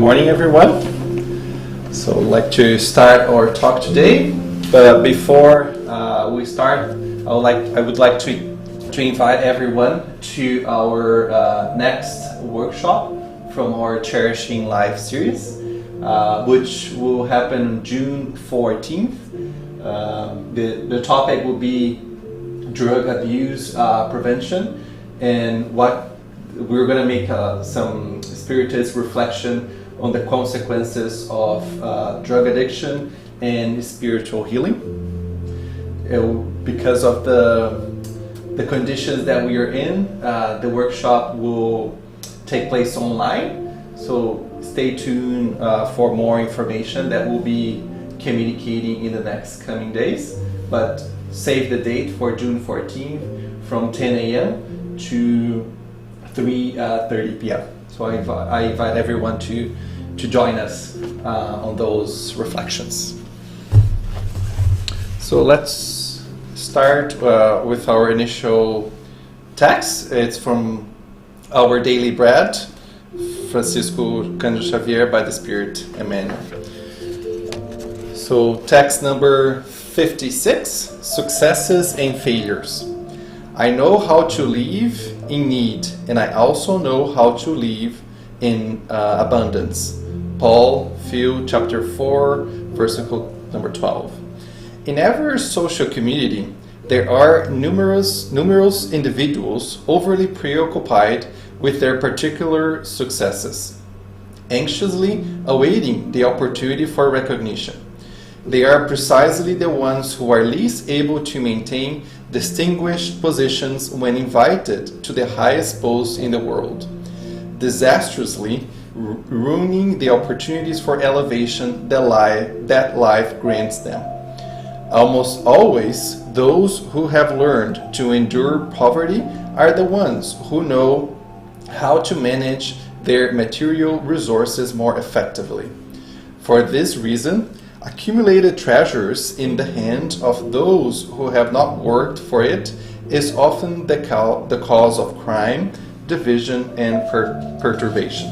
morning, everyone. So I'd like to start our talk today, but before we start, I would like to invite everyone to our next workshop from our Cherishing Life series, which will happen June 14th. The topic will be drug abuse prevention, and what we're going to make some spiritist reflection on the consequences of drug addiction and spiritual healing. Because of the conditions that we are in, the workshop will take place online. So stay tuned for more information that we'll be communicating in the next coming days. But save the date for June 14th from 10 a.m. to 3:30 p.m. So I invite everyone to join us on those reflections. So let's start with our initial text. It's from Our Daily Bread, Francisco Cândido Xavier, by the Spirit, Emmanuel. So text number 56, Successes and Failures. I know how to live in need, and I also know how to live in abundance. Paul, Phil, chapter 4, verse number 12. In every social community, there are numerous individuals overly preoccupied with their particular successes, anxiously awaiting the opportunity for recognition. They are precisely the ones who are least able to maintain distinguished positions when invited to the highest post in the world, disastrously ruining the opportunities for elevation that life grants them. Almost always, those who have learned to endure poverty are the ones who know how to manage their material resources more effectively. For this reason, accumulated treasures in the hand of those who have not worked for it is often the cause of crime, division, and perturbation.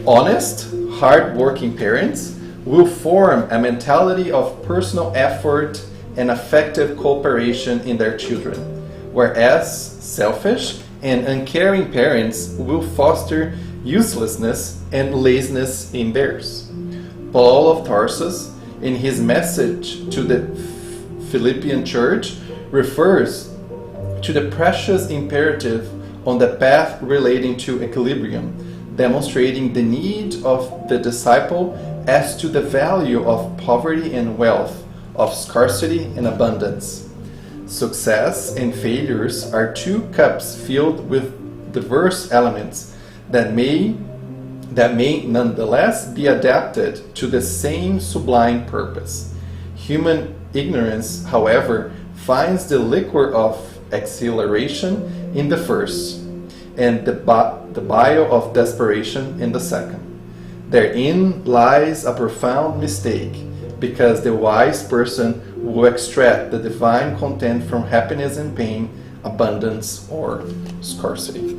Honest, hard-working parents will form a mentality of personal effort and effective cooperation in their children, whereas selfish and uncaring parents will foster uselessness and laziness in theirs. Paul of Tarsus, in his message to the Philippian church, refers to the precious imperative on the path relating to equilibrium, demonstrating the need of the disciple as to the value of poverty and wealth, of scarcity and abundance. Success and failures are two cups filled with diverse elements that may nonetheless be adapted to the same sublime purpose. Human ignorance, however, finds the liquor of exhilaration in the first, and the bile of desperation in the second. Therein lies a profound mistake, because the wise person will extract the divine content from happiness and pain, abundance or scarcity.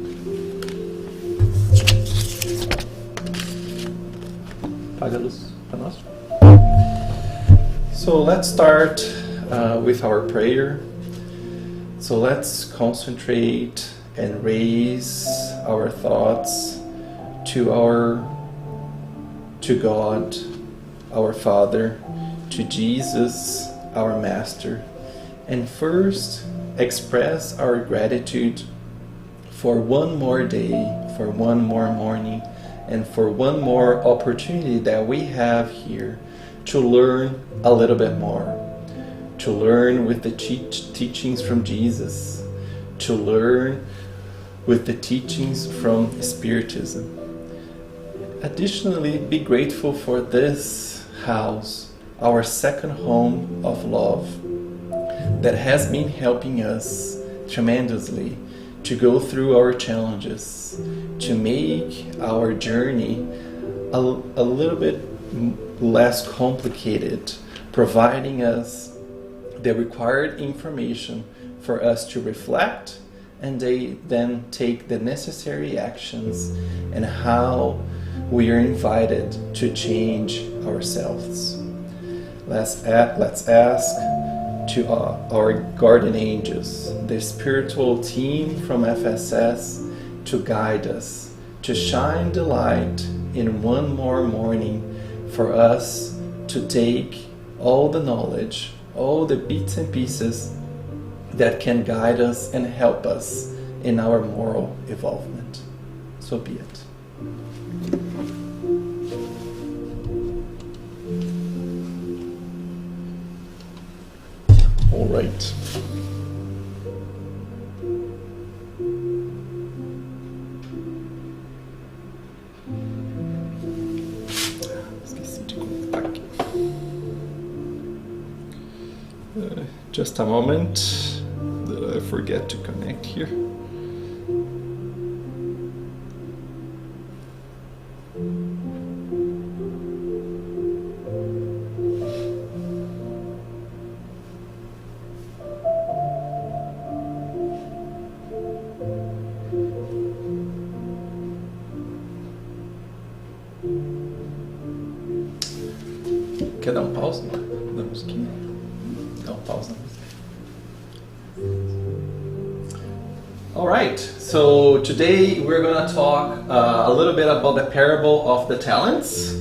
So let's start with our prayer. So let's concentrate and raise our thoughts to God, our Father, to Jesus, our Master, and first express our gratitude for one more day, for one more morning, and for one more opportunity that we have here to learn a little bit more, to learn with the teachings from Jesus, to learn with the teachings from Spiritism. Additionally, be grateful for this house, our second home of love, that has been helping us tremendously to go through our challenges, to make our journey a little bit less complicated, providing us the required information for us to reflect and they then take the necessary actions and how we are invited to change ourselves. Let's ask to our guardian angels, the spiritual team from FSS, to guide us, to shine the light in one more morning for us to take all the knowledge, all the bits and pieces that can guide us and help us in our moral evolvement. So be it. All right. Esqueci de conectar aqui. Just a moment. Did I forget to connect here? Quer dar pausa na musiquinha? Dá pausa na música. All right, so today we're going to talk a little bit about the parable of the talents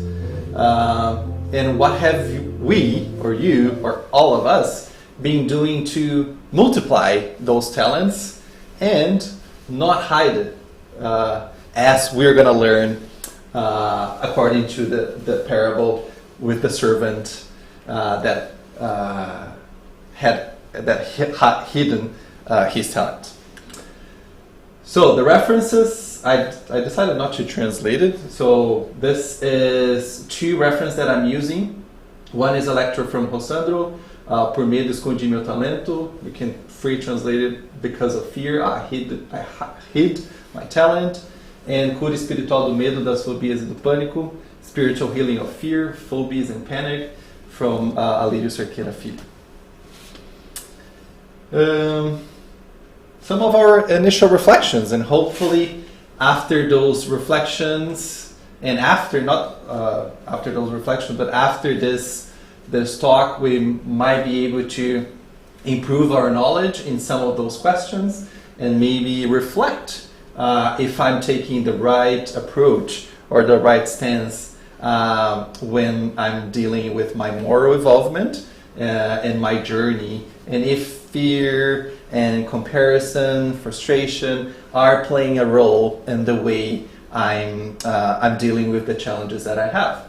and what have we, or you, or all of us, been doing to multiply those talents and not hide it, as we're going to learn according to the parable with the servant that had hidden his talent. So the references, I decided not to translate it. So this is two references that I'm using. One is a lecture from Rosandro, Por medo escondi meu talento. You can free translate it, because of fear I hid my talent. And Cura Espiritual do Medo, das Fobias e do Pânico. Spiritual Healing of Fear, Phobias and Panic, from Alírio Cerqueira Filho. Some of our initial reflections, and hopefully after those reflections, and after this talk, we might be able to improve our knowledge in some of those questions, and maybe reflect if I'm taking the right approach or the right stance when I'm dealing with my moral involvement and my journey, and if fear and comparison, frustration are playing a role in the way I'm dealing with the challenges that I have.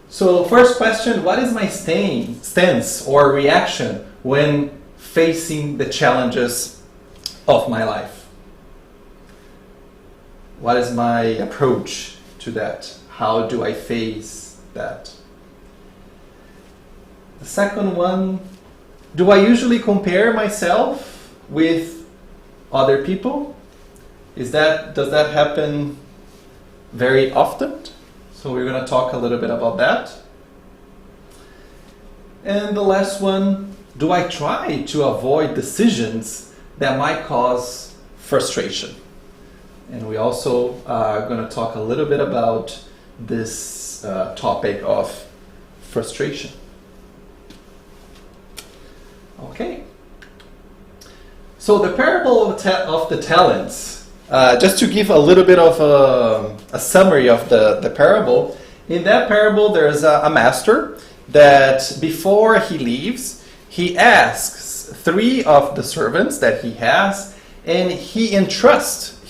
So first question, what is my stance or reaction when facing the challenges of my life? What is my approach to that? How do I face that? The second one, do I usually compare myself with other people? Does that happen very often? So we're going to talk a little bit about that. And the last one, do I try to avoid decisions that might cause frustration? And we also are going to talk a little bit about this topic of frustration. Okay. So the parable of the talents, just to give a little bit of a summary of the parable. In that parable, there's a master that before he leaves, he asks 3 of the servants that he has, and he entrusts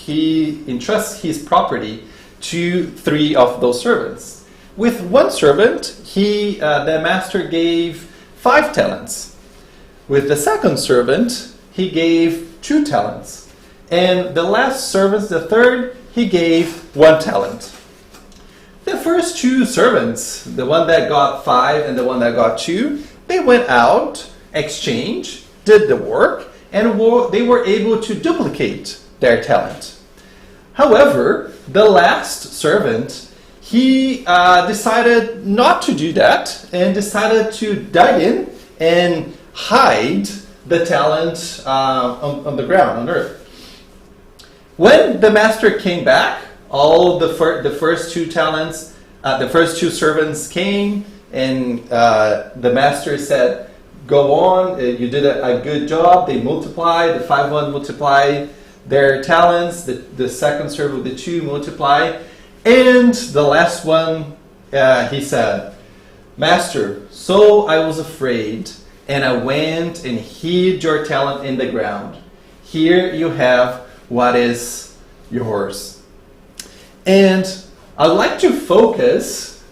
his property to 3 of those servants. With one servant, the master gave 5 talents. With the second servant, he gave 2 talents. And the last servant, the third, he gave 1 talent. The first 2 servants, the one that got 5 and the one that got 2, they went out, exchanged, did the work, and they were able to duplicate their talent. However, the last servant, he decided not to do that and decided to dive in and hide the talent on the ground, on earth. When the master came back all the first 2 talents, the first 2 servants came, and the master said, go on, you did a good job. They multiplied, the 5 multiplied their talents, the second servant with the 2 multiplied, and the last one, he said, Master, so I was afraid, and I went and hid your talent in the ground. Here you have what is yours. And I'd like to focus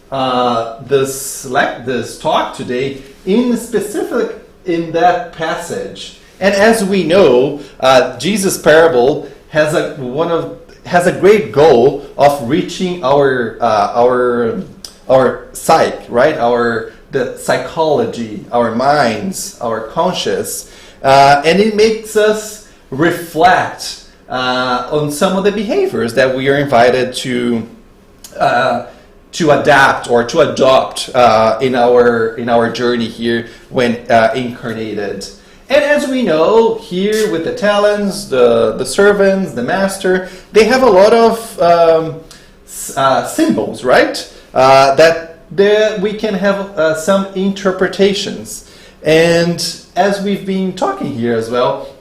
this talk today in specific in that passage. And as we know, Jesus' parable has a great goal of reaching our psyche, right? The psychology, our minds, our conscious, and it makes us reflect on some of the behaviors that we are invited to adapt or to adopt in our journey here when incarnated. And as we know, here with the talents, the servants, the master, they have a lot of symbols, right? That we can have some interpretations. And as we've been talking here as well,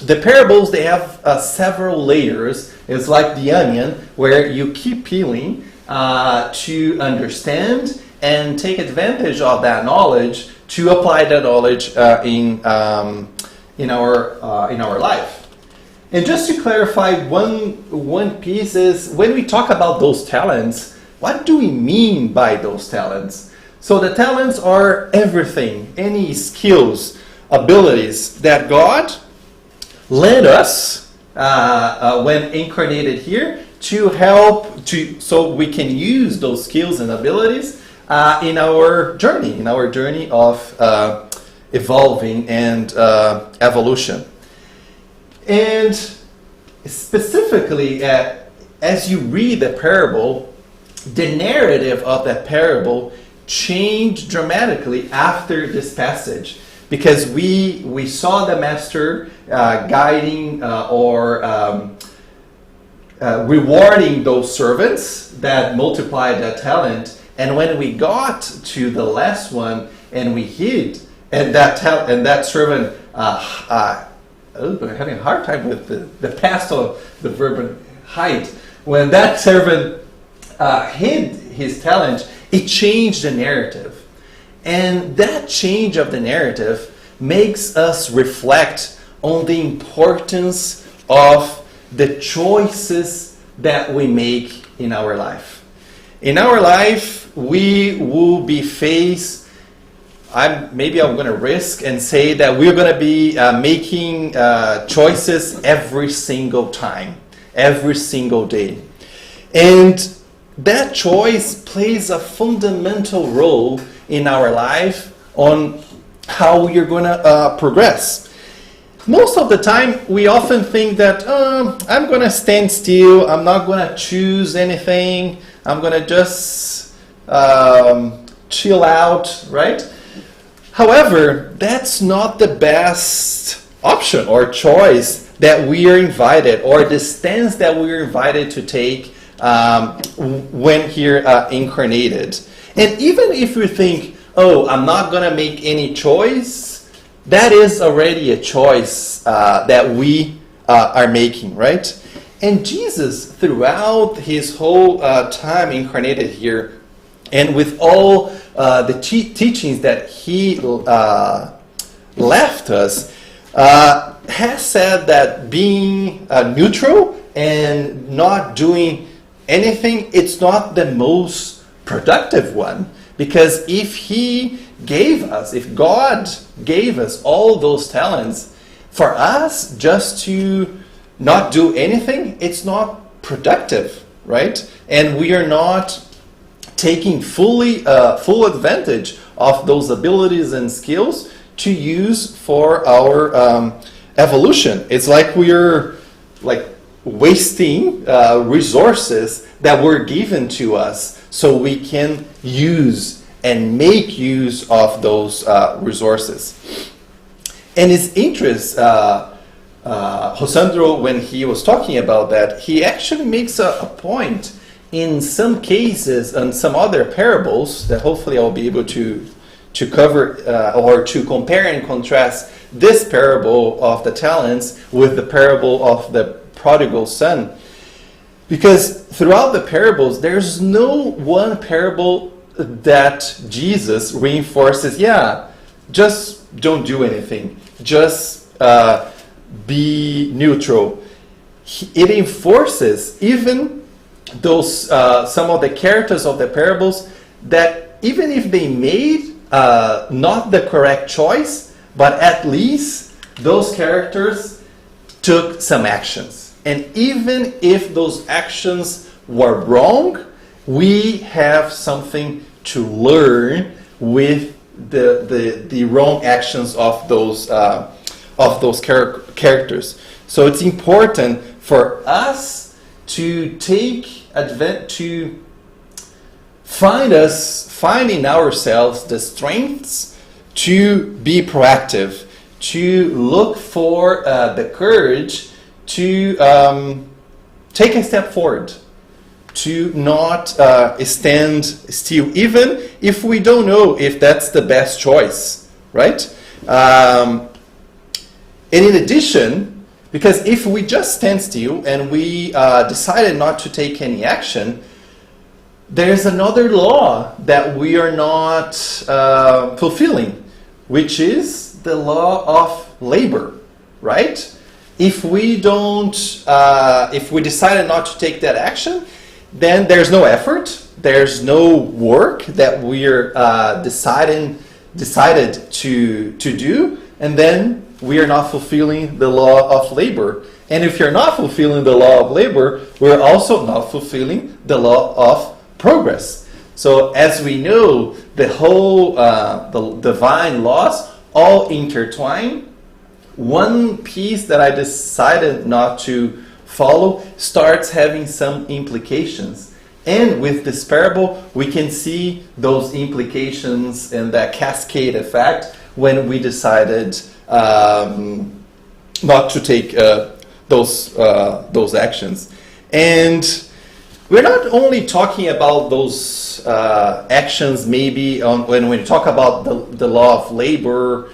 the parables, they have several layers. It's like the onion, where you keep peeling to understand and take advantage of that knowledge to apply that knowledge in our life. And just to clarify, one piece is when we talk about those talents, what do we mean by those talents? So the talents are everything, any skills, abilities that God led us when incarnated here to help so we can use those skills and abilities in our journey of evolving and evolution. And specifically, as you read the parable, the narrative of that parable changed dramatically after this passage, because we saw the master guiding or rewarding those servants that multiplied that talent, and when we got to the last one and we hid, and that servant having a hard time with the past of the verb hide. When that servant hid his talent, it changed the narrative. And that change of the narrative makes us reflect on the importance of the choices that we make in our life. In our life, we will be faced, maybe I'm going to risk and say that we're going to be making choices every single time, every single day. And that choice plays a fundamental role in our life on how we are going to progress. Most of the time, we often think that I'm going to stand still, I'm not going to choose anything, I'm going to just chill out, right? However, that's not the best option or choice that we are invited, or the stance that we are invited to take when here incarnated. And even if we think, I'm not going to make any choice, that is already a choice that we are making, right? And Jesus, throughout his whole time incarnated here, and with all the teachings that he left us, has said that being neutral and not doing anything, it's not the most productive one. Because if God gave us all those talents, for us just to not do anything, it's not productive, right? And we are not taking full advantage of those abilities and skills to use for our evolution. It's like we're wasting resources that were given to us so we can use and make use of those resources. And it's interesting, Rosandro, when he was talking about that, he actually makes a point in some cases and some other parables that hopefully I'll be able to cover or to compare and contrast this parable of the talents with the parable of the prodigal son. Because throughout the parables, there's no one parable that Jesus reinforces, just don't do anything. Just be neutral. It enforces even those some of the characters of the parables that even if they made not the correct choice, but at least those characters took some actions. And even if those actions were wrong, we have something to learn with the wrong actions of those characters. So it's important for us to to find in ourselves the strengths to be proactive, to look for the courage to take a step forward, to not stand still, even if we don't know if that's the best choice, right? And in addition, because if we just stand still and we decided not to take any action, there's another law that we are not fulfilling, which is the law of labor, right? If we decided not to take that action, then there's no effort, there's no work that we're decided to do, and then we are not fulfilling the law of labor. And if you're not fulfilling the law of labor, we're also not fulfilling the law of progress. So as we know, the whole the divine laws all intertwine. One piece that I decided not to follow starts having some implications. And with this parable, we can see those implications and that cascade effect when we decided not to take those actions. And we're not only talking about those actions maybe when we talk about the law of labor.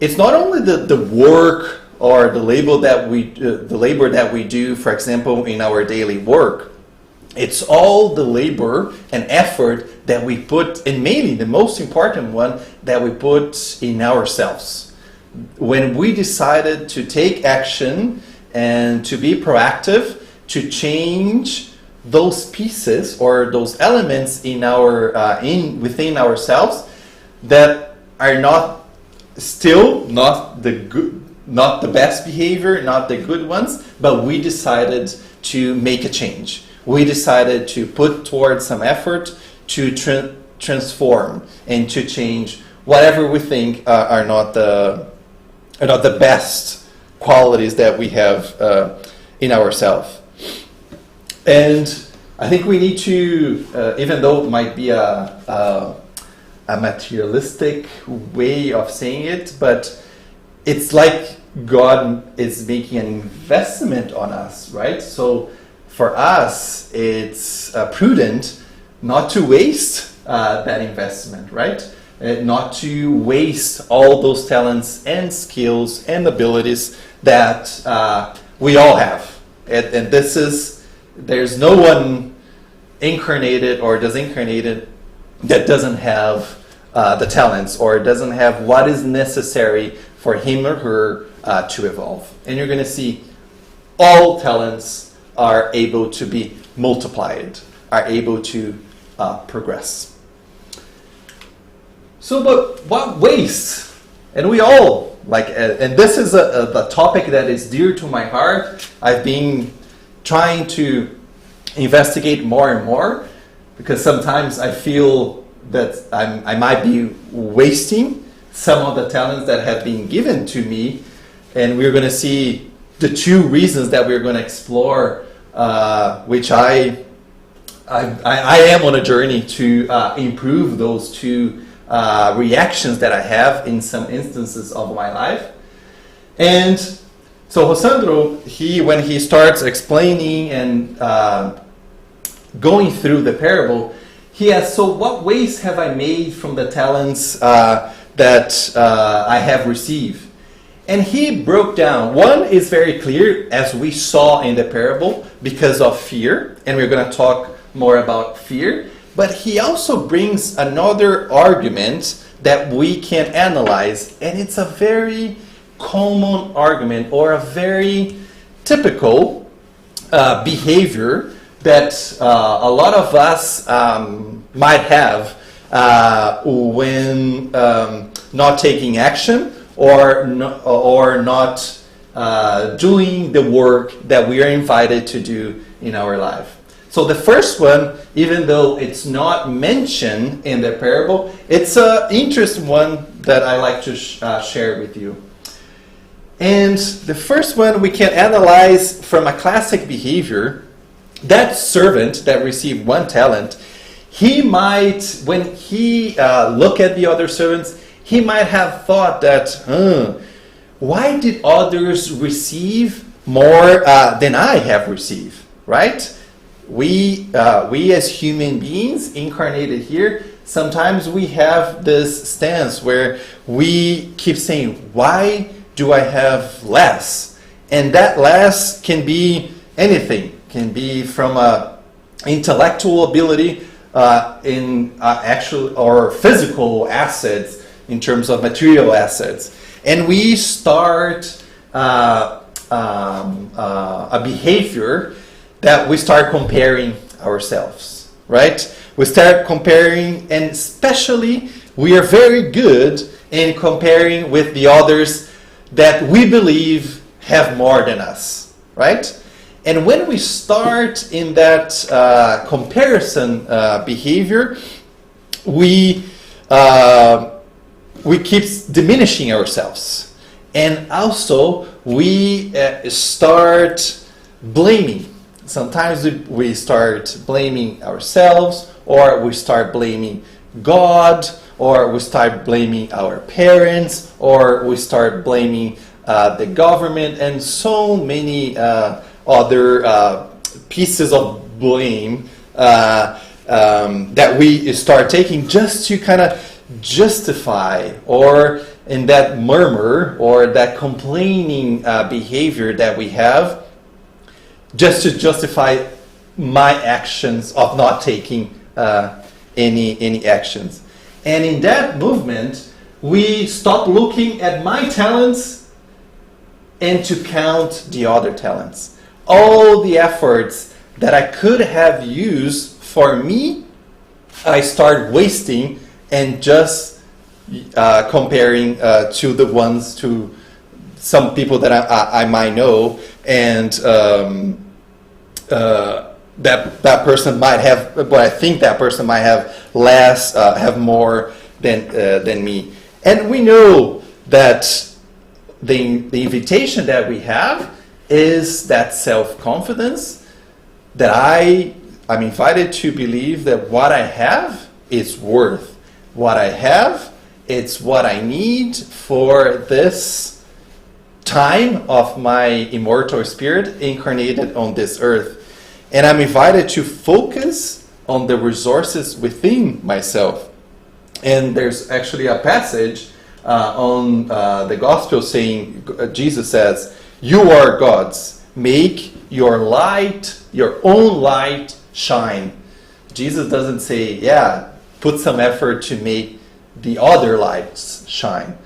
It's not only the work or the labor that we do, for example, in our daily work. It's all the labor and effort that we put, and mainly the most important one, that we put in ourselves. When we decided to take action and to be proactive, to change those pieces or those elements in within ourselves that are not the best behavior, not the good ones, but we decided to make a change. We decided to put towards some effort to transform and to change whatever we think are not the best qualities that we have in ourselves. And I think we need to, even though it might be a materialistic way of saying it, but it's like God is making an investment on us, right? So for us, it's prudent not to waste that investment, right? Not to waste all those talents and skills and abilities that we all have. And there's no one incarnated or disincarnated that doesn't have the talents or doesn't have what is necessary for him or her to evolve. And you're going to see all talents are able to be multiplied, are able to progress. So, but what waste? And we all and this is a topic that is dear to my heart. I've been trying to investigate more and more because sometimes I feel that I might be wasting some of the talents that have been given to me, and we're going to see the two reasons that we're going to explore, which I am on a journey to improve those two reactions that I have in some instances of my life. And So Rosandro, when he starts explaining and going through the parable, he asks, so what waste have I made from the talents that I have received? And he broke down. One is very clear, as we saw in the parable, because of fear. And we're going to talk more about fear. But he also brings another argument that we can analyze. And it's a very common argument, or a very typical behavior that a lot of us might have when not taking action or not doing the work that we are invited to do in our life. So the first one, even though it's not mentioned in the parable, it's an interesting one that I like to share with you. And the first one we can analyze from a classic behavior. That servant that received 1 talent, he might, when he look at the other servants, he might have thought that, why did others receive more than I have received, right? We as human beings incarnated here, sometimes we have this stance where we keep saying, why do I have less? And that less can be anything. Can be from intellectual ability in actual or physical assets in terms of material assets. And we start a behavior that we start comparing ourselves, right? We start comparing, and especially we are very good in comparing with the others that we believe have more than us, right? And when we start in that comparison behavior, we keep diminishing ourselves, and also we start blaming. Sometimes we start blaming ourselves, or we start blaming God, or we start blaming our parents, or we start blaming the government, and so many other pieces of blame that we start taking just to kind of justify, or in that murmur or that complaining behavior that we have, just to justify my actions of not taking any actions. And in that movement, we stop looking at my talents and to count the other talents. All the efforts that I could have used for me, I start wasting and just comparing to the ones, to some people that I might know, and that person might have, but I think that person might have less, have more than me. And we know that the invitation that we have is that self-confidence, that I'm invited to believe that what I have is worth. What I have, it's what I need for this time of my immortal spirit incarnated on this earth. And I'm invited to focus on the resources within myself. And there's actually a passage on the gospel saying, Jesus says, "You are gods, make your light, your own light shine." Jesus doesn't say, put some effort to make the other lights shine.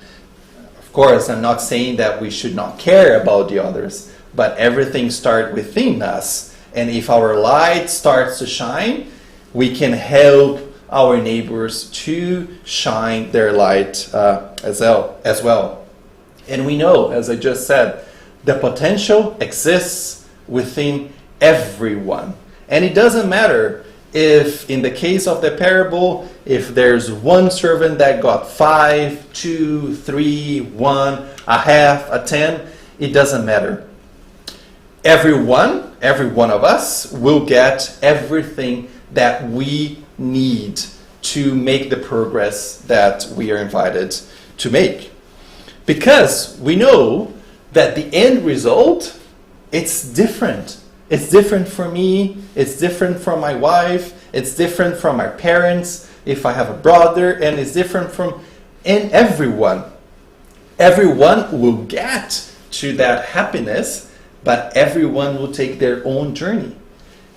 Of course, I'm not saying that we should not care about the others, but everything starts within us. And if our light starts to shine, we can help our neighbors to shine their light as well. And we know, as I just said, the potential exists within everyone. And it doesn't matter if, in the case of the parable, if there's one servant that got 5, 2, 3, 1, a half, a 10, it doesn't matter. Every one of us will get everything that we need to make the progress that we are invited to make. Because we know that the end result, it's different. It's different for me, it's different from my wife, it's different from my parents, if I have a brother, and it's different from everyone. Everyone will get to that happiness, but everyone will take their own journey.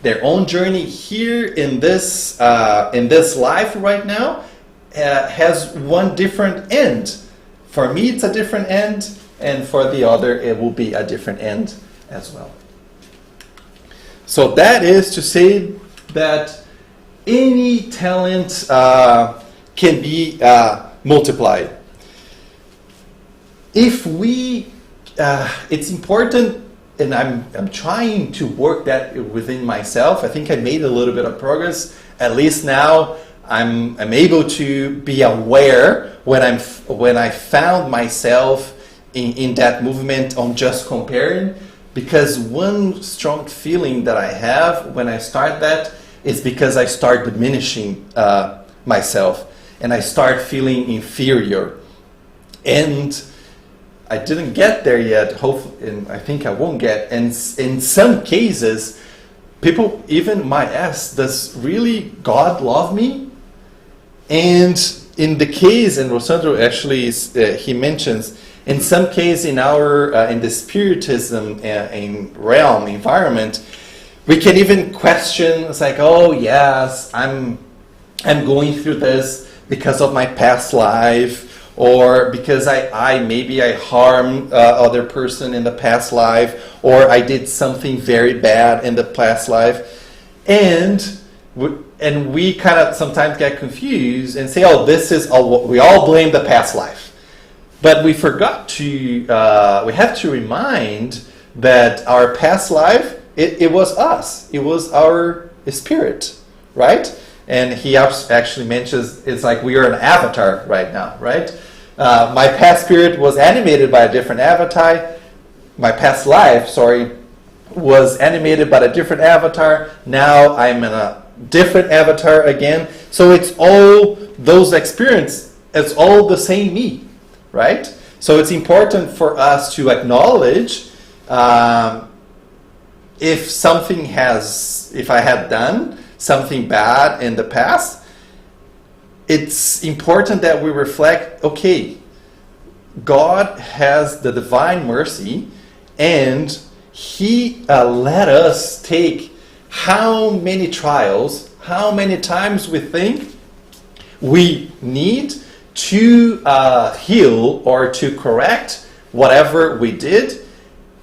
Their own journey here in this life right now has one different end. For me, it's a different end, and for the other, it will be a different end as well. So that is to say that any talent can be multiplied. If we, it's important, and I'm trying to work that within myself. I think I made a little bit of progress. At least now I'm able to be aware when I found myself in that movement on just comparing. Because one strong feeling that I have when I start that is because I start diminishing myself and I start feeling inferior. And I didn't get there yet, hopefully, and I think I won't get. And in some cases, people even might ask, does really God love me? And in the case, and Rosandro actually, he mentions, in some case in the spiritism in realm environment, we can even question. It's like, oh yes, I'm going through this because of my past life, or because I harmed other person in the past life, or I did something very bad in the past life, and we kind of sometimes get confused and say, oh, this is all, we all blame the past life. But we forgot to, we have to remind that our past life, it was us. It was our spirit, right? And he actually mentions, it's like we are an avatar right now, right? My past spirit was animated by a different avatar. My past life, was animated by a different avatar. Now I'm in a different avatar again. So it's all those experiences, it's all the same me. Right? So it's important for us to acknowledge if I had done something bad in the past, it's important that we reflect, okay, God has the divine mercy and He let us take how many trials, how many times we think we need to heal or to correct whatever we did.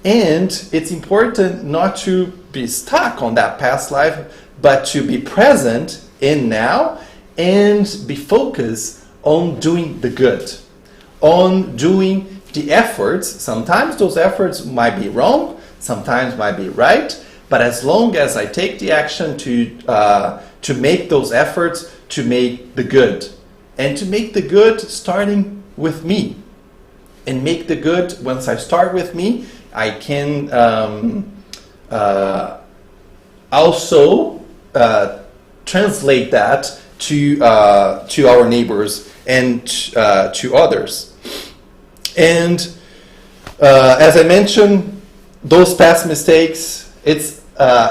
And it's important not to be stuck on that past life, but to be present in now and be focused on doing the good, on doing the efforts. Sometimes those efforts might be wrong, sometimes might be right, but as long as I take the action to make those efforts to make the good. And to make the good starting with me. And make the good, once I start with me, I can also translate that to our neighbors and to others. And as I mentioned, those past mistakes, it's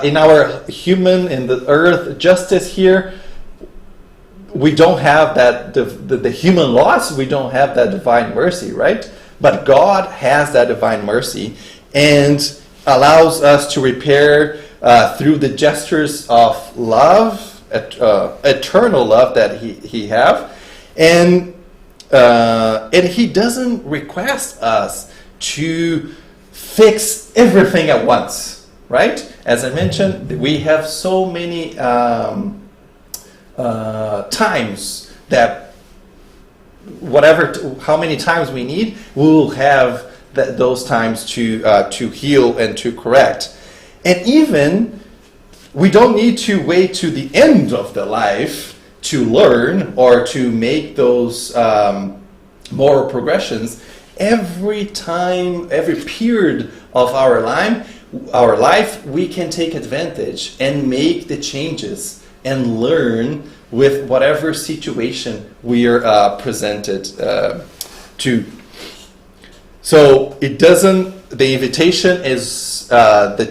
in our human, in the earth justice here, we don't have that, the human loss, we don't have that divine mercy, right? But God has that divine mercy and allows us to repair through the gestures of love, eternal love that He have. And He doesn't request us to fix everything at once, right? As I mentioned, we have so many times that how many times we need, we'll have those times to heal and to correct. And even we don't need to wait to the end of the life to learn or to make those moral progressions. Every time, every period of our life, we can take advantage and make the changes and learn with whatever situation we are presented to. So it doesn't the invitation is the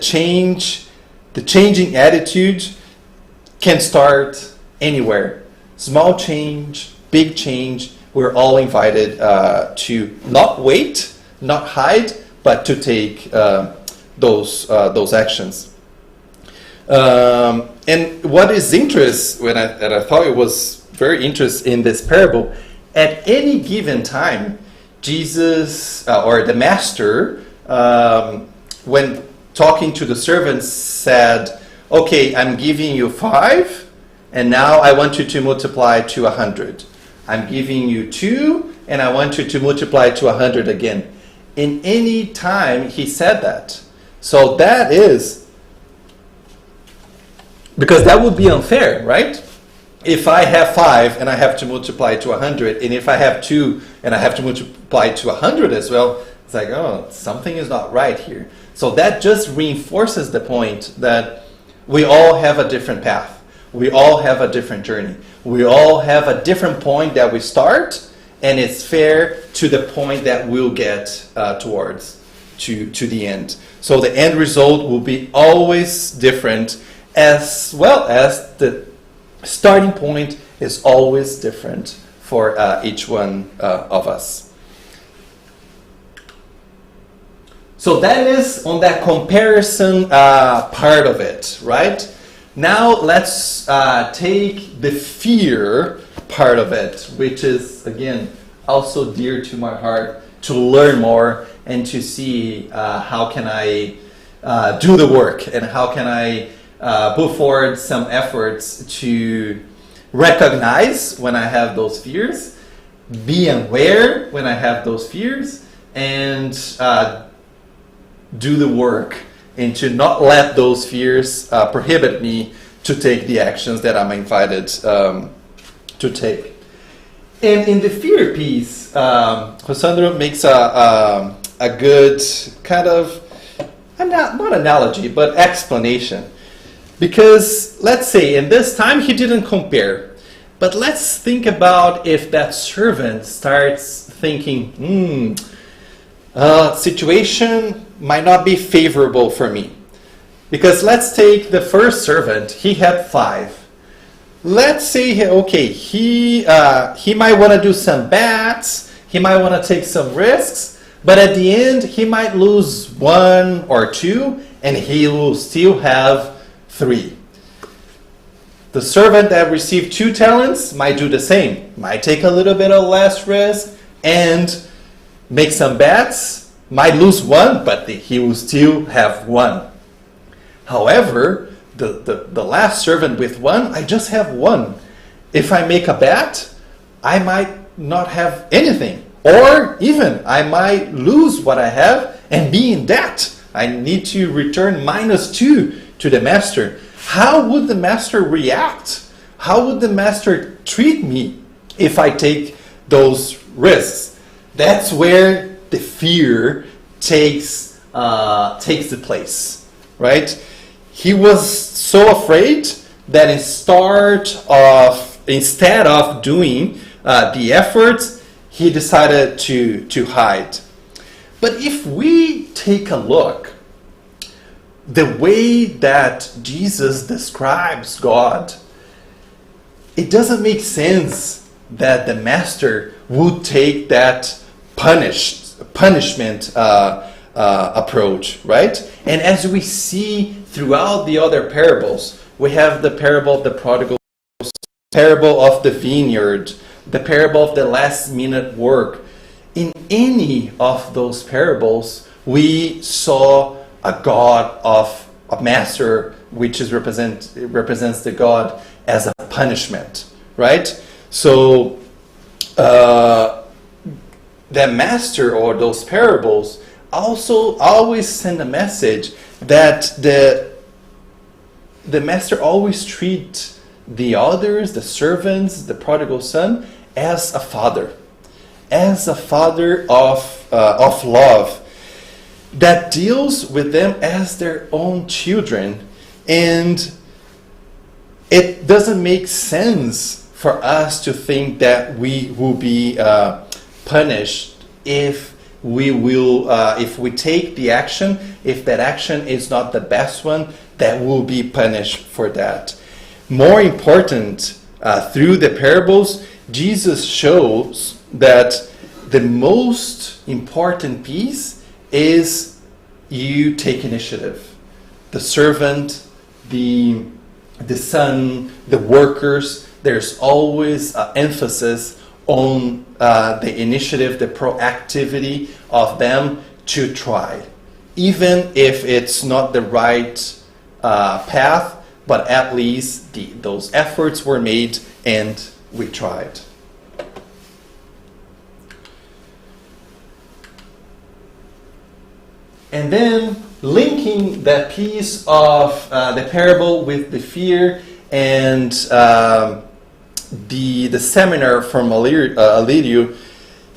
changing attitude can start anywhere. Small change, big change. We're all invited to not wait, not hide, but to take those actions. And what is interesting, and I thought it was very interesting in this parable, at any given time, Jesus or the master, when talking to the servants, said, "Okay, I'm giving you 5, and now I want you to multiply to 100. I'm giving you 2, and I want you to multiply to 100 again." In any time, he said that. So that is, because that would be unfair, right? If I have 5 and I have to multiply to 100, and if I have 2 and I have to multiply to 100 as well, it's like, oh, something is not right here. So that just reinforces the point that we all have a different path. We all have a different journey. We all have a different point that we start, and it's fair to the point that we'll get towards, to the end. So the end result will be always different, as well as the starting point is always different for each one of us. So that is on that comparison part of it, right? Now let's take the fear part of it, which is, again, also dear to my heart, to learn more and to see how can I do the work, and how can I put forward some efforts to recognize when I have those fears, be aware when I have those fears, and do the work, and to not let those fears prohibit me to take the actions that I'm invited to take. And in the fear piece, Rosandro makes a good kind of, not analogy, but explanation. Because let's say, in this time he didn't compare, but let's think about if that servant starts thinking, situation might not be favorable for me. Because let's take the first servant, he had 5. Let's say, okay, he might want to do some bets, he might want to take some risks, but at the end he might lose 1 or 2, and he will still have 3. The servant that received 2 talents might do the same, might take a little bit of less risk and make some bets, might lose 1, but he will still have 1. However, the last servant with 1, I just have 1. If I make a bet, I might not have anything. Or even I might lose what I have and be in debt. I need to return -2 to the master. How would the master react? How would the master treat me if I take those risks? That's where the fear takes the place, right? He was so afraid that instead of doing the efforts, he decided to hide. But if we take a look, the way that Jesus describes God, it doesn't make sense that the master would take that punishment approach, right? And as we see throughout the other parables, we have the parable of the prodigal, parable of the vineyard, the parable of the last minute work. In any of those parables, we saw a God of a master, which represents the God as a punishment, right? So the master or those parables also always send a message that the master always treats the others, the servants, the prodigal son, as a father of love, that deals with them as their own children. And it doesn't make sense for us to think that we will be punished if we will, if we take the action, if that action is not the best one, that will be punished for that. More important, through the parables, Jesus shows that the most important piece is you take initiative. The servant, the son, the workers, there's always emphasis on the initiative, the proactivity of them to try. Even if it's not the right path, but at least those efforts were made and we tried. And then linking that piece of the parable with the fear and the seminar from Alirio,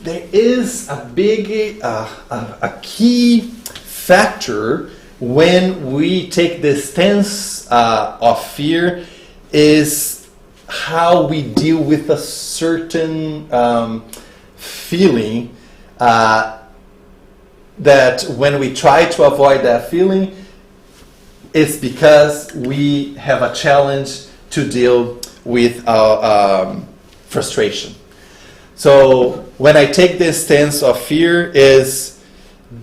there is a big, a key factor when we take this stance of fear is how we deal with a certain feeling that when we try to avoid that feeling, it's because we have a challenge to deal with our frustration. So when I take this stance of fear, is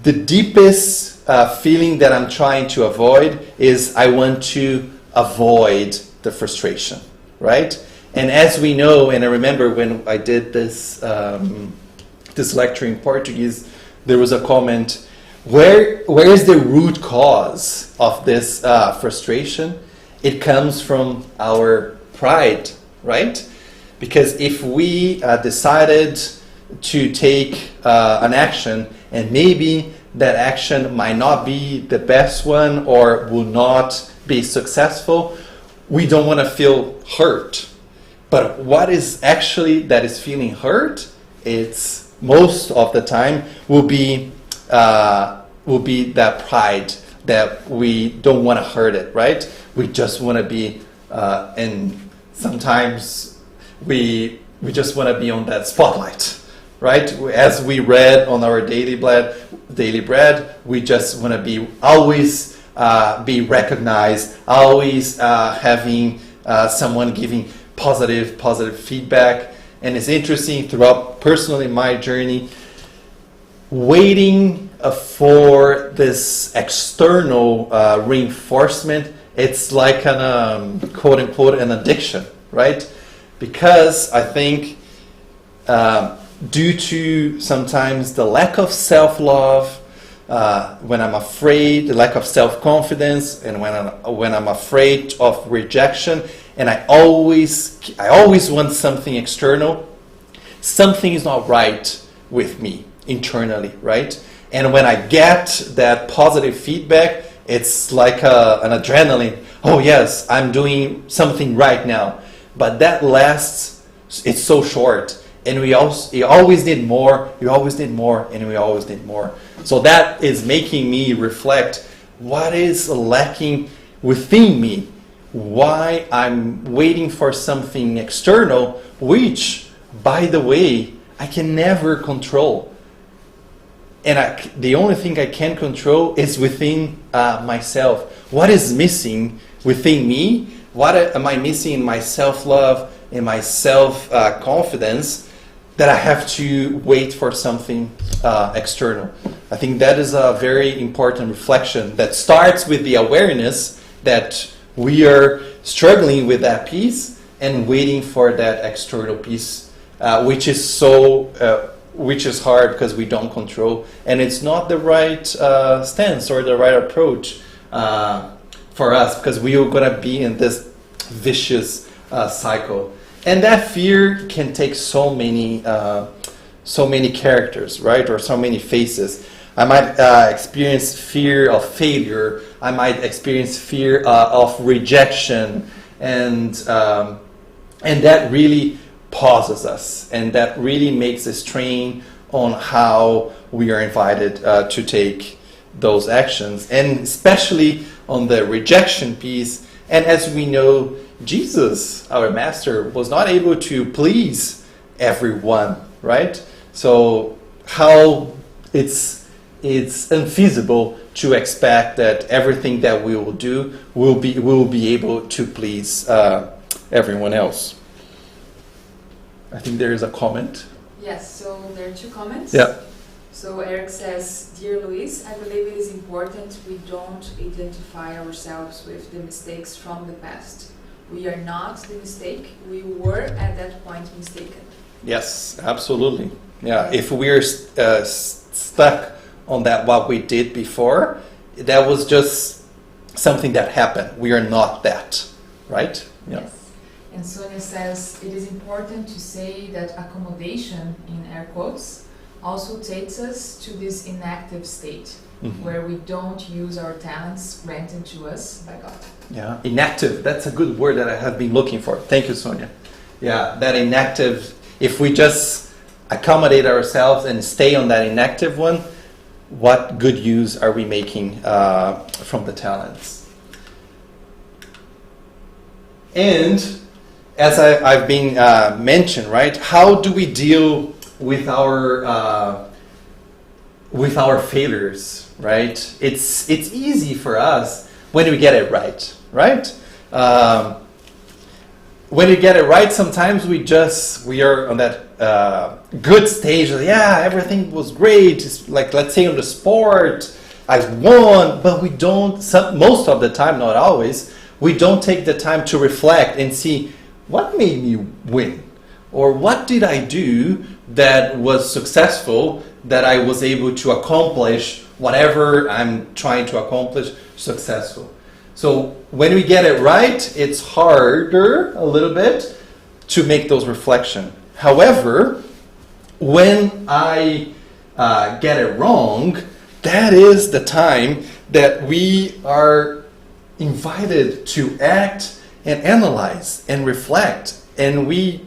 the deepest feeling that I'm trying to avoid is I want to avoid the frustration, right? And as we know, and I remember when I did this this lecture in Portuguese, there was a comment, where is the root cause of this frustration? It comes from our pride, right? Because if we decided to take an action and maybe that action might not be the best one or will not be successful, we don't want to feel hurt. But what is actually that is feeling hurt? It's most of the time will be that pride that we don't want to hurt it, right? We just want to be, and sometimes we just want to be on that spotlight, right? As we read on our daily bread, we just want to be always be recognized, always having someone giving positive feedback. And it's interesting throughout personally my journey, waiting for this external reinforcement, it's like an quote unquote an addiction, right? Because I think due to sometimes the lack of self-love, when I'm afraid, the lack of self-confidence, and when I'm afraid of rejection, and I always want something external, something is not right with me internally, right? And when I get that positive feedback, it's like an adrenaline. Oh yes, I'm doing something right now. But that lasts, it's so short. And you always need more, you always need more, and we always need more. So that is making me reflect what is lacking within me. Why I'm waiting for something external, which, by the way, I can never control. And the only thing I can control is within myself. What is missing within me? What am I missing in my self-love, in my self-confidence, that I have to wait for something external? I think that is a very important reflection that starts with the awareness that we are struggling with that piece and waiting for that external piece, which is hard because we don't control, and it's not the right stance or the right approach for us, because we are going to be in this vicious cycle. And that fear can take so many characters, right, or so many faces. I might experience fear of failure. I might experience fear of rejection, and that really pauses us, and that really makes a strain on how we are invited to take those actions, and especially on the rejection piece. And as we know, Jesus, our master, was not able to please everyone, right? So how it's unfeasible to expect that everything that we will do will be able to please everyone else. I think there is a comment. Yes, so there are two comments. Yeah. So Eric says, "Dear Luis, I believe it is important we don't identify ourselves with the mistakes from the past. We are not the mistake. We were at that point mistaken." Yes, absolutely. Yeah, if we're stuck on that what we did before, that was just something that happened. We are not that, right? Yeah. Yes. And Sonia says, "It is important to say that accommodation, in air quotes, also takes us to this inactive state, where we don't use our talents granted to us by God." Yeah, inactive, that's a good word that I have been looking for. Thank you, Sonia. Yeah, that inactive, if we just accommodate ourselves and stay on that inactive one, what good use are we making from the talents? And as I've been mentioned, right, how do we deal with our failures, right? It's easy for us when we get it right, right? When we get it right, sometimes we are on that good stage of, yeah, everything was great. It's like, let's say on the sport, I won, but we don't, most of the time, not always, we don't take the time to reflect and see what made me win, or what did I do that was successful, that I was able to accomplish whatever I'm trying to accomplish successful. So when we get it right, it's harder a little bit to make those reflections. However, when I get it wrong, that is the time that we are invited to act and analyze and reflect, and we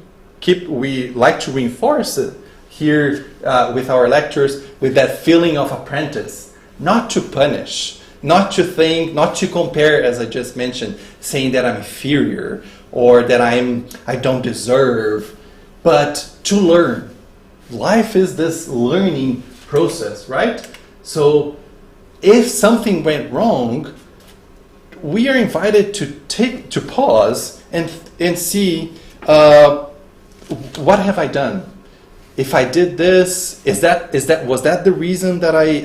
like to reinforce it here with our lectures with that feeling of apprentice, not to punish, not to think, not to compare, as I just mentioned, saying that I'm inferior or that I don't deserve, but to learn. Life is this learning process, right? So if something went wrong, we are invited to pause and see what have I done. If I did this, was that the reason that I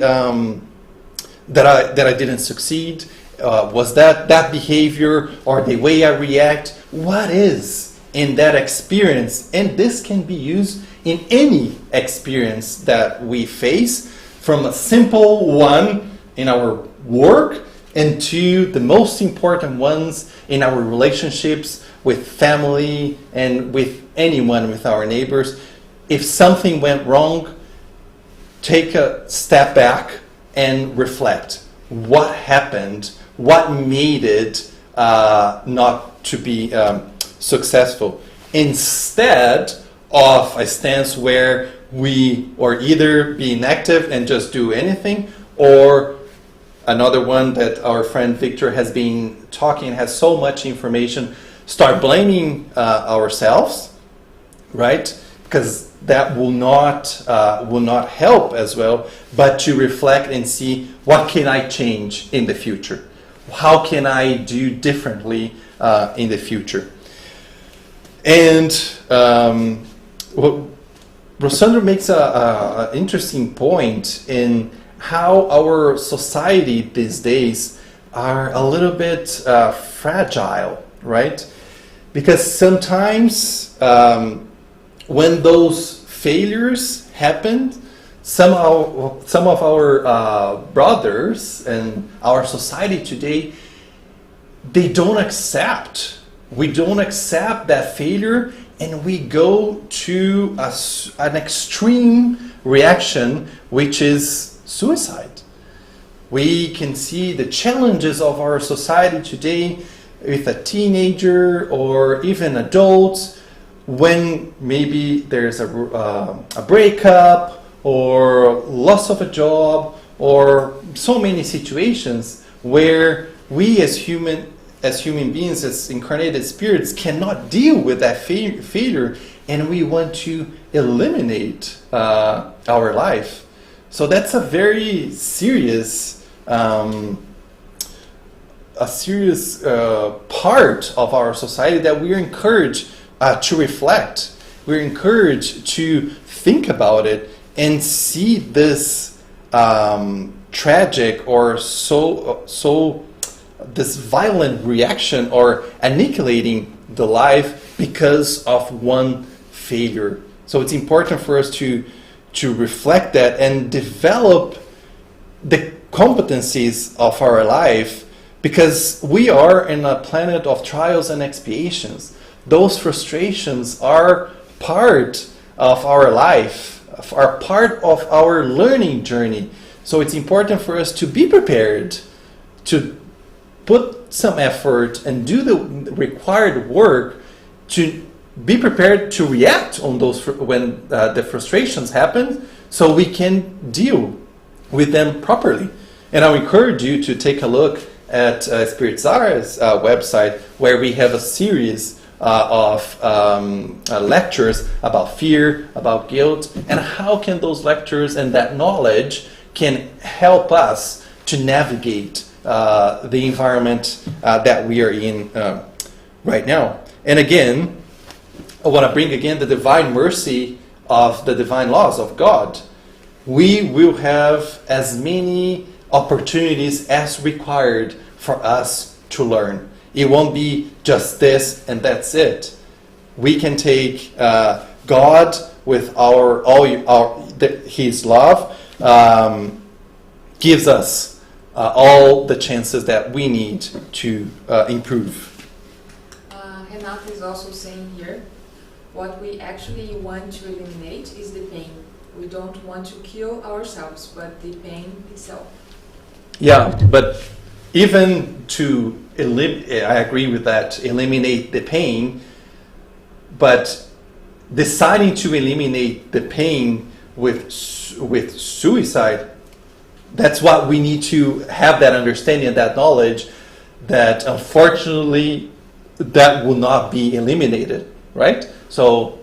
didn't succeed? Was that behavior or the way I react? What is in that experience? And this can be used in any experience that we face, from a simple one in our work and to the most important ones in our relationships with family and with anyone, with our neighbors. If something went wrong, take a step back and reflect. What happened? What made it not to be successful? Instead of a stance where we or either be inactive and just do anything, or another one that our friend Victor has been talking, has so much information, start blaming ourselves, right? Because that will not help as well, but to reflect and see, what can I change in the future? How can I do differently in the future? And Rosandro makes an interesting point in how our society these days are a little bit fragile, right? Because sometimes when those failures happen, some of our brothers and our society today, they don't accept. We don't accept that failure, and we go to an extreme reaction, which is suicide. We can see the challenges of our society today with a teenager or even adults, when maybe there's a breakup or loss of a job, or so many situations where we as human beings, as incarnated spirits, cannot deal with that failure, and we want to eliminate our life. So that's a very serious part of our society that we're encouraged to reflect. We're encouraged to think about it and see this tragic or this violent reaction or annihilating the life because of one failure. So it's important for us to reflect that and develop the competencies of our life, because we are in a planet of trials and expiations. Those frustrations are part of our life, are part of our learning journey. So it's important for us to be prepared, to put some effort and do the required work to be prepared to react on those when the frustrations happen, so we can deal with them properly. And I encourage you to take a look at Spirit Zara's website, where we have a series of lectures about fear, about guilt, and how can those lectures and that knowledge can help us to navigate the environment that we are in right now. And again, I want to bring again the divine mercy of the divine laws of God. We will have as many opportunities as required for us to learn. It won't be just this and that's it. We can take God with His love, gives us all the chances that we need to improve. Renata is also saying here, what we actually want to eliminate is the pain. We don't want to kill ourselves, but the pain itself. Yeah, but even to eliminate, I agree with that, eliminate the pain, but deciding to eliminate the pain with suicide, that's what we need to have, that understanding and that knowledge that unfortunately that will not be eliminated, right? So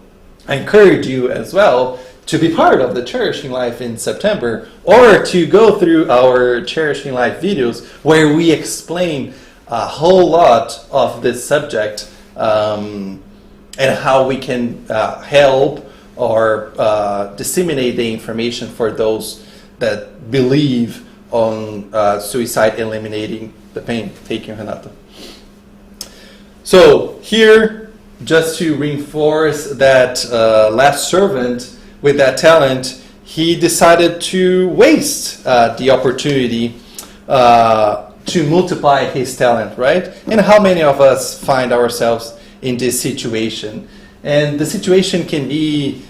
I encourage you as well to be part of the Cherishing Life in September, or to go through our Cherishing Life videos where we explain a whole lot of this subject and how we can help or disseminate the information for those that believe on suicide eliminating the pain. Thank you, Renata. So here, just to reinforce that last servant with that talent, he decided to waste the opportunity to multiply his talent, right? And how many of us find ourselves in this situation? And the situation can be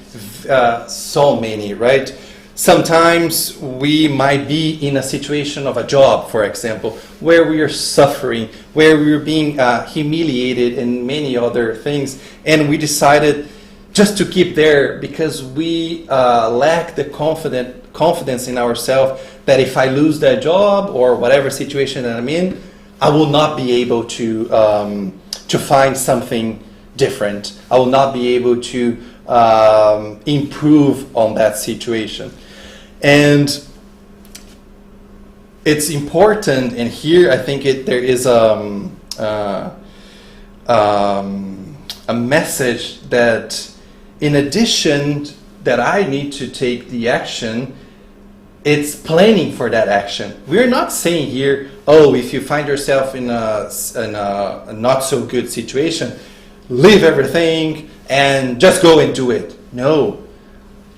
so many, right? Sometimes we might be in a situation of a job, for example, where we are suffering, where we are being humiliated and many other things, and we decided just to keep there because we lack the confidence in ourselves that if I lose that job or whatever situation that I'm in, I will not be able to find something different. I will not be able to improve on that situation. And it's important, and here I think there is a message that in addition that I need to take the action, it's planning for that action. We're not saying here, oh, if you find yourself in a not so good situation, leave everything and just go and do it. No.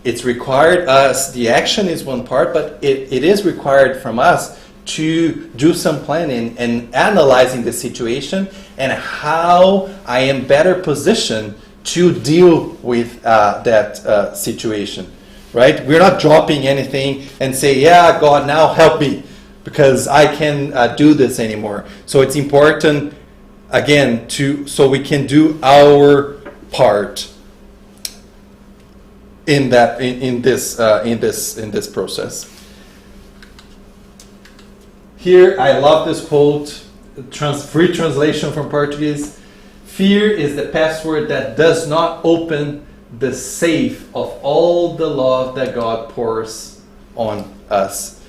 It's required us, the action is one part, but it is required from us to do some planning and analyzing the situation and how I am better positioned to deal with that situation, right? We're not dropping anything and say, yeah, God, now help me because I can't do this anymore. So it's important, again, so we can do our part in this process. Here, I love this quote, free translation from Portuguese. Fear is the password that does not open the safe of all the love that God pours on us.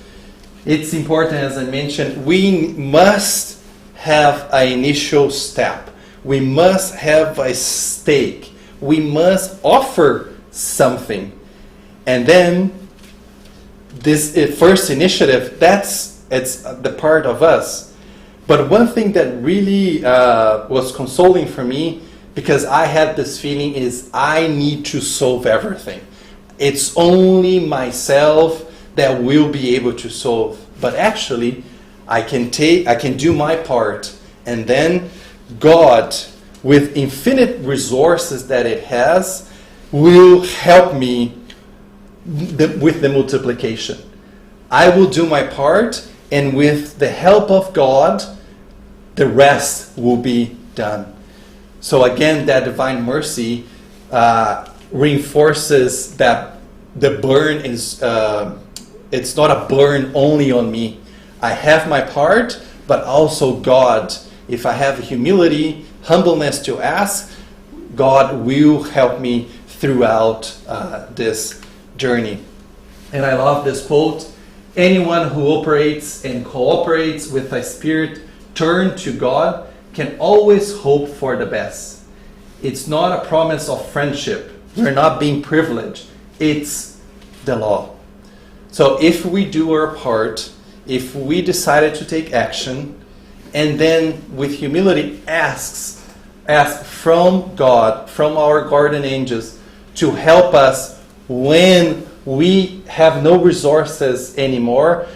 It's important, as I mentioned, we must have an initial step. We must have a stake. We must offer something. And then this first initiative, it's the part of us. But one thing that really was consoling for me, because I had this feeling, is I need to solve everything. It's only myself that will be able to solve. But actually, I can do my part, and then God, with infinite resources that it has, will help me with the multiplication. I will do my part, and with the help of God, the rest will be done. So again, that divine mercy reinforces that the burn is, it's not a burn only on me. I have my part, but also God. If I have humility, humbleness to ask, God will help me throughout this journey. And I love this quote: anyone who operates and cooperates with a spirit turned to God can always hope for the best. It's not a promise of friendship. We're not being privileged. It's the law. So if we do our part, if we decided to take action, and then with humility ask from God, from our guardian angels, to help us when we have no resources anymore,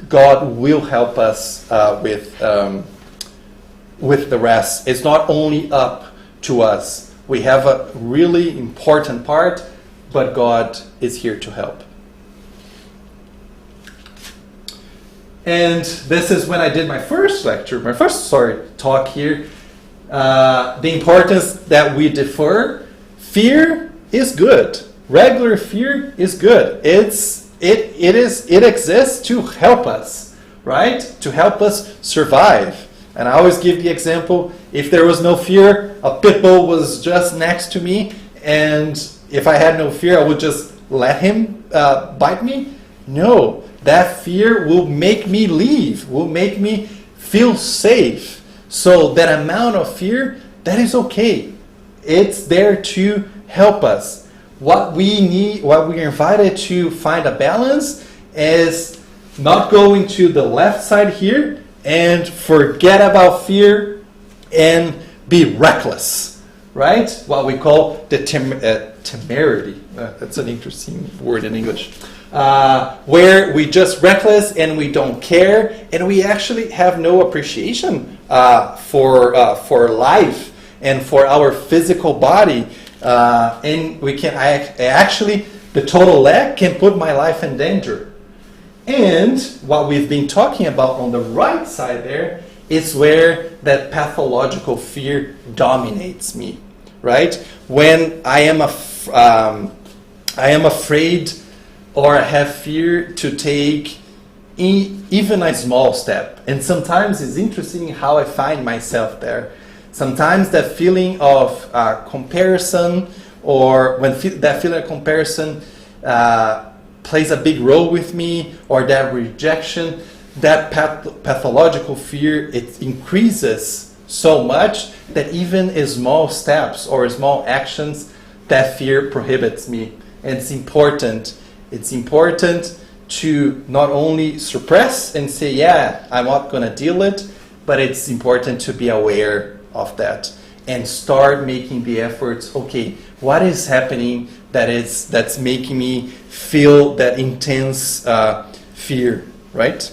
God will help us with the rest. It's not only up to us. We have a really important part, but God is here to help. And this is when I did my first talk here. The importance that we defer. Fear is good. Regular fear is good. It exists to help us, right? To help us survive. And I always give the example, if there was no fear, a pit bull was just next to me, and if I had no fear, I would just let him bite me? No, that fear will make me leave, will make me feel safe. So that amount of fear, that is okay. It's there to help us. What we need, what we are invited to find a balance is not going to the left side here and forget about fear and be reckless, right? What we call the temerity. That's an interesting word in English. Where we just reckless and we don't care, and we actually have no appreciation for life and for our physical body. And we can actually, the total lack can put my life in danger. And what we've been talking about on the right side there is where that pathological fear dominates me, right? When I am afraid or I have fear to take even a small step. And sometimes it's interesting how I find myself there. Sometimes that feeling of comparison, or when that feeling of comparison plays a big role with me, or that rejection, that pathological fear, it increases so much that even small steps or small actions, that fear prohibits me. And it's important. It's important to not only suppress and say, yeah, I'm not going to deal it, but it's important to be aware of that and start making the efforts. Okay, what is happening that's making me feel that intense fear, right?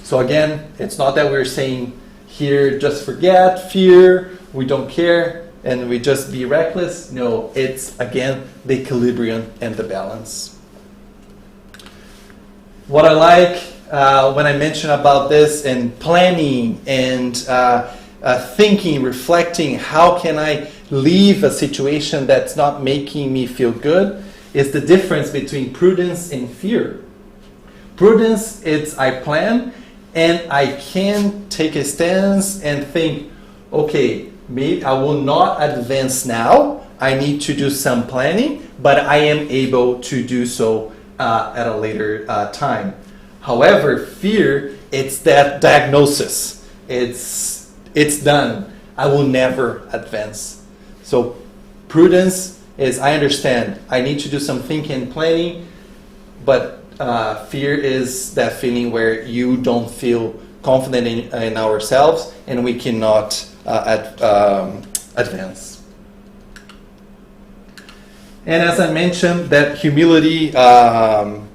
So again, it's not that we're saying here just forget fear, we don't care, and we just be reckless. No, it's again the equilibrium and the balance. What I like when I mention about this and planning and thinking, reflecting, how can I leave a situation that's not making me feel good, is the difference between prudence and fear. Prudence, it's I plan and I can take a stance and think, okay, maybe I will not advance now. I need to do some planning, but I am able to do so at a later time. However, fear, it's that diagnosis. It's done. I will never advance. So prudence is, I understand, I need to do some thinking and planning, but fear is that feeling where you don't feel confident in ourselves and we cannot advance. And as I mentioned, that humility of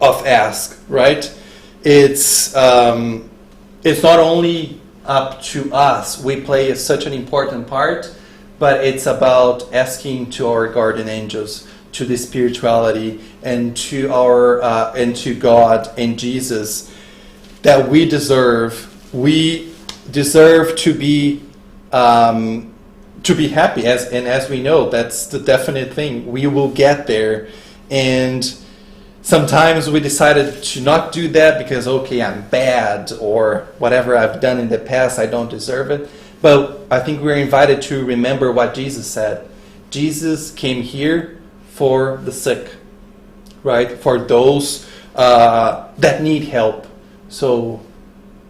ask, right? It's not only up to us. We play such an important part, but it's about asking to our guardian angels, to the spirituality, and to our and to God and Jesus that we deserve. We deserve to be happy, as we know, that's the definite thing. We will get there, and sometimes we decided to not do that because, okay, I'm bad, or whatever I've done in the past, I don't deserve it. But I think we're invited to remember what Jesus said. Jesus came here for the sick, right? For those that need help. So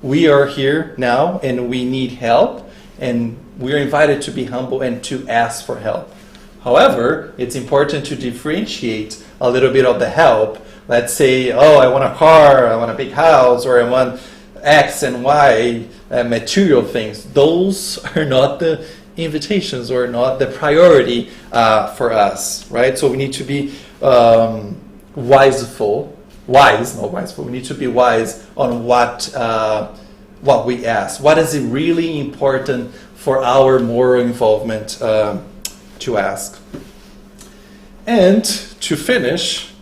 we are here now and we need help, and we're invited to be humble and to ask for help. However, it's important to differentiate a little bit of the help. Let's say, oh, I want a car, I want a big house, or I want X and Y material things. Those are not the invitations or not the priority for us, right? So we need to be wiseful. We need to be wise on what we ask. What is it really important for our moral involvement to ask? And to finish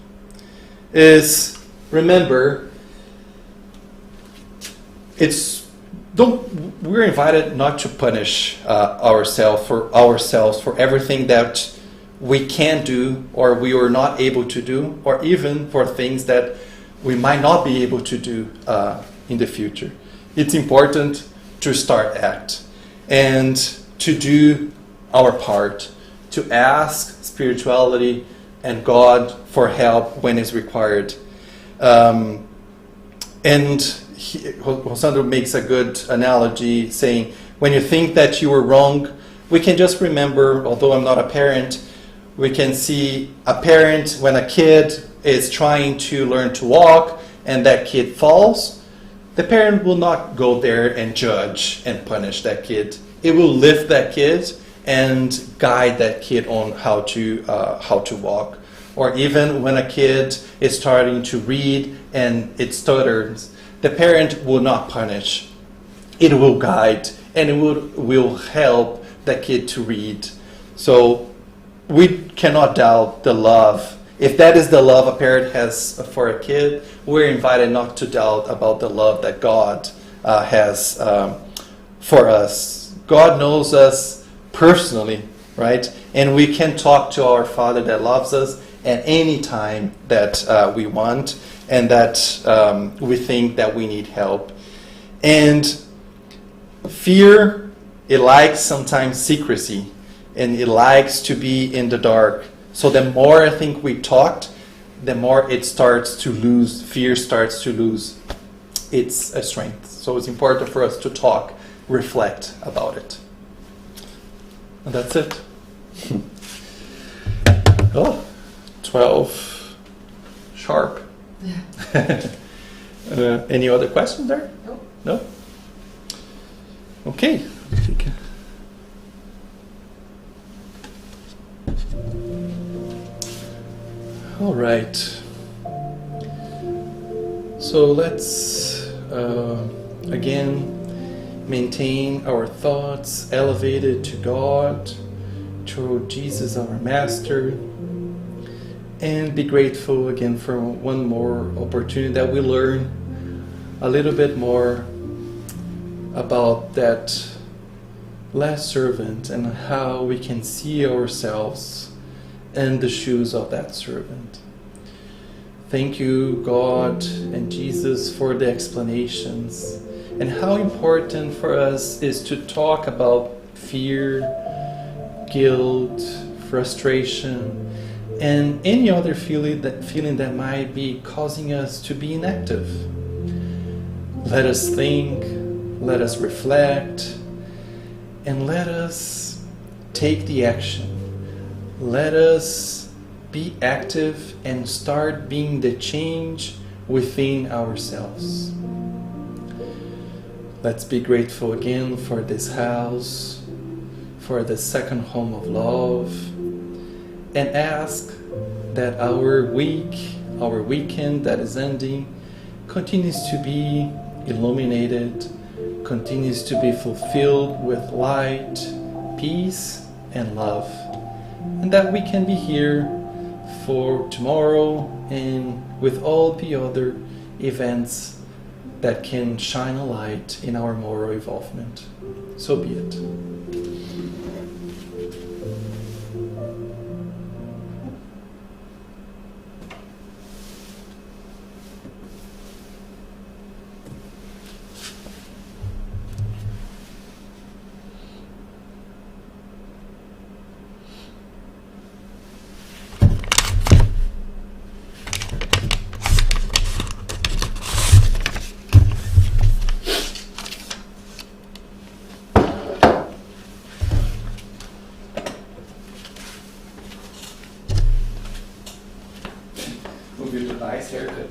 is, remember, we're invited not to punish ourselves for everything that we can do or we are not able to do, or even for things that we might not be able to do in the future. It's important to start act and to do our part, to ask spirituality and God for help when it's required. And Rosandro makes a good analogy saying, when you think that you were wrong, we can just remember, although I'm not a parent, we can see a parent when a kid is trying to learn to walk and that kid falls. The parent will not go there and judge and punish that kid. It will lift that kid and guide that kid on how to walk. Or even when a kid is starting to read and it stutters, the parent will not punish. It will guide and it will help the kid to read. So we cannot doubt the love. If that is the love a parent has for a kid, we're invited not to doubt about the love that God has for us. God knows us personally, right? And we can talk to our Father that loves us at any time that we want and that we think that we need help. And fear, it likes sometimes secrecy, and it likes to be in the dark. So the more I think we talked, the more it starts to lose, fear starts to lose its strength. So it's important for us to talk, reflect about it. And that's it. 12 sharp. Yeah. Any other questions there? Nope. No? Okay. All right. So let's again maintain our thoughts elevated to God, to Jesus our Master, and be grateful again for one more opportunity that we learn a little bit more about that last servant and how we can see ourselves in the shoes of that servant. Thank you, God and Jesus, for the explanations and how important for us is to talk about fear, guilt, frustration, and any other feeling that might be causing us to be inactive. Let us think, let us reflect, and let us take the action. Let us be active and start being the change within ourselves. Let's be grateful again for this house, for the second home of love, and ask that our weekend that is ending, continues to be illuminated, continues to be fulfilled with light, peace, and love. And that we can be here for tomorrow and with all the other events that can shine a light in our moral evolvement. So be it. Nice haircut.